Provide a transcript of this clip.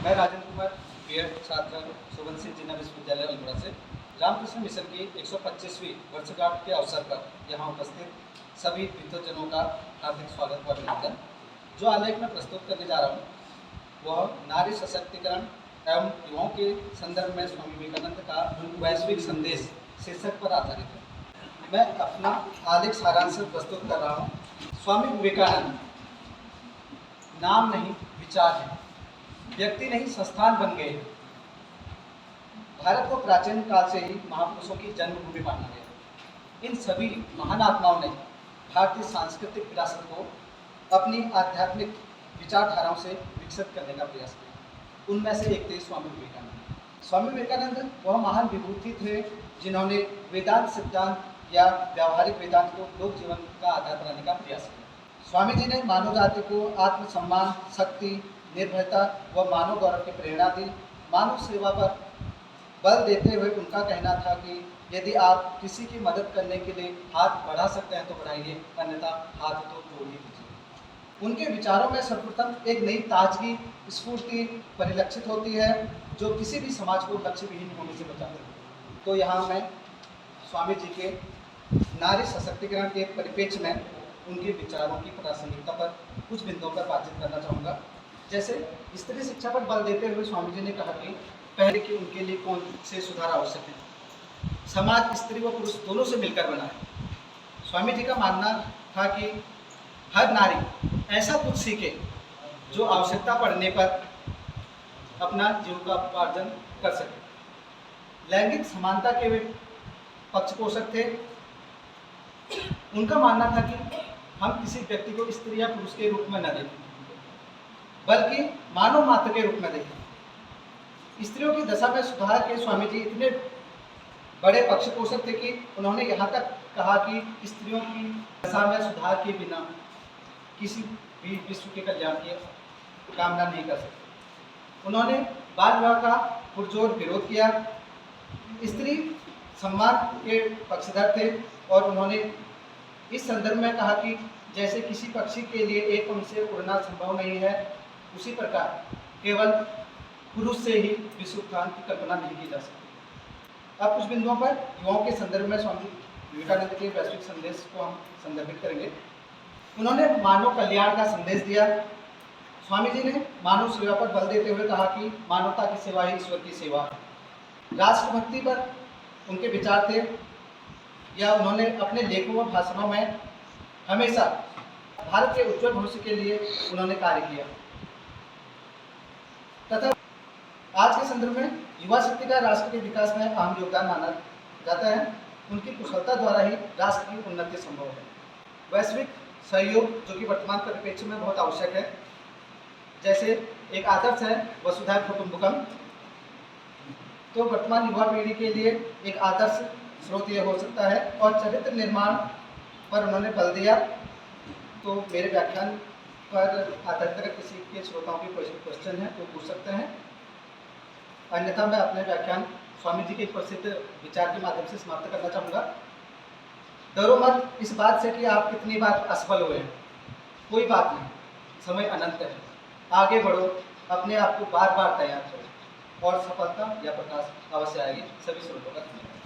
मैं राजेंद्र कुमार बीएड छात्र सुबनसिंह जिला विश्वविद्यालय अल्मोड़ा से रामकृष्ण मिशन की 125वीं वर्षगांठ के अवसर पर यहाँ उपस्थित सभी विद्वजनों का हार्दिक स्वागत व अभिनंदन। जो आलेख मैं प्रस्तुत करने जा रहा हूँ वह नारी सशक्तिकरण एवं युवाओं के संदर्भ में स्वामी विवेकानंद का वैश्विक संदेश शीर्षक पर आधारित है। मैं अपना आलेख सारांश प्रस्तुत कर रहा हूँ। स्वामी विवेकानंद नाम नहीं विचार है, व्यक्ति नहीं संस्थान बन गए। भारत को प्राचीन काल से ही महापुरुषों की जन्मभूमि माना गया। इन सभी महान आत्माओं ने भारतीय सांस्कृतिक विरासत को अपनी आध्यात्मिक विचारधाराओं से विकसित करने का प्रयास किया। उनमें से एक थे स्वामी विवेकानंद। स्वामी विवेकानंद वह महान विभूति थे जिन्होंने वेदांत सिद्धांत या व्यावहारिक वेदांत को लोक जीवन का आधार बनाने का प्रयास किया। स्वामी जी ने मानव जाति को आत्मसम्मान, शक्ति, निर्भयता व मानव गौरव की प्रेरणा दी। मानव सेवा पर बल देते हुए उनका कहना था कि यदि आप किसी की मदद करने के लिए हाथ बढ़ा सकते हैं तो बढ़ाइए, अन्यथा हाथ तो जोड़ ही दीजिए। उनके विचारों में सर्वप्रथम एक नई ताजगी, स्फूर्ति परिलक्षित होती है जो किसी भी समाज को लक्ष्य विहीन होने से बचाती है। तो यहाँ मैं स्वामी जी के नारी सशक्तिकरण के परिप्रेक्ष्य में उनके विचारों की प्रासंगिकता पर कुछ बिंदुओं पर बातचीत करना चाहूँगा। जैसे स्त्री शिक्षा पर बल देते हुए स्वामी जी ने कहा कि पहले कि उनके लिए कौन से सुधार आवश्यक है। समाज स्त्री व पुरुष दोनों से मिलकर बना है। स्वामी जी का मानना था कि हर नारी ऐसा कुछ सीखे जो आवश्यकता पड़ने पर अपना जीविकोपार्जन कर सके। लैंगिक समानता के वे पक्षपोषक थे। उनका मानना था कि हम किसी व्यक्ति को स्त्री या पुरुष के रूप में न देखें बल्कि मानव मात्र के रूप में देखें। स्त्रियों की दशा में सुधार के स्वामी जी इतने बड़े पक्षपोषक थे कि उन्होंने यहाँ तक कहा कि स्त्रियों की दशा में सुधार के बिना किसी भी विश्व के कल्याण की कामना नहीं कर सकते। उन्होंने बाल विवाह का पुरजोर विरोध किया। स्त्री सम्मान के पक्षधर थे और उन्होंने इस संदर्भ में कहा कि जैसे किसी पक्षी के लिए एक पंख से उड़ना संभव नहीं है, उसी प्रकार केवल पुरुष से ही विश्व उत्थान की कल्पना नहीं की जा सकती। अब कुछ बिंदुओं पर युवाओं के संदर्भ में स्वामी विवेकानंद के वैश्विक संदेश को हम संदर्भित करेंगे। उन्होंने मानव कल्याण का संदेश दिया। स्वामी जी ने मानव सेवा पर बल देते हुए कहा कि मानवता की सेवा ही ईश्वर की सेवा है। राष्ट्रभक्ति पर उनके विचार थे या उन्होंने अपने लेखों व भाषणों में हमेशा भारत के उज्ज्वल भविष्य के लिए उन्होंने कार्य किया। तथा आज के संदर्भ में युवा शक्ति का राष्ट्र के विकास में अहम योगदान माना जाता है। उनकी कुशलता द्वारा ही राष्ट्र की उन्नति संभव है। वैश्विक सहयोग जो कि वर्तमान परिप्रेक्ष्य में बहुत आवश्यक है, जैसे एक आदर्श है वसुधैव कुटुंबकम, तो वर्तमान युवा पीढ़ी के लिए एक आदर्श स्रोत यह हो सकता है। और चरित्र निर्माण पर उन्होंने बल दिया। तो मेरे व्याख्यान पर आधारित अगर किसी के श्रोताओं की कोई क्वेश्चन है तो पूछ सकते हैं, अन्यथा मैं अपने व्याख्यान स्वामी जी के प्रसिद्ध विचार के माध्यम से समाप्त करना चाहूँगा। डरो मत इस बात से कि आप कितनी बार असफल हुए हैं, कोई बात नहीं, समय अनंत है। आगे बढ़ो, अपने आप को बार बार तैयार करो और सफलता या प्रकाश अवश्य आएगी। सभी श्रोतों का धन्यवाद।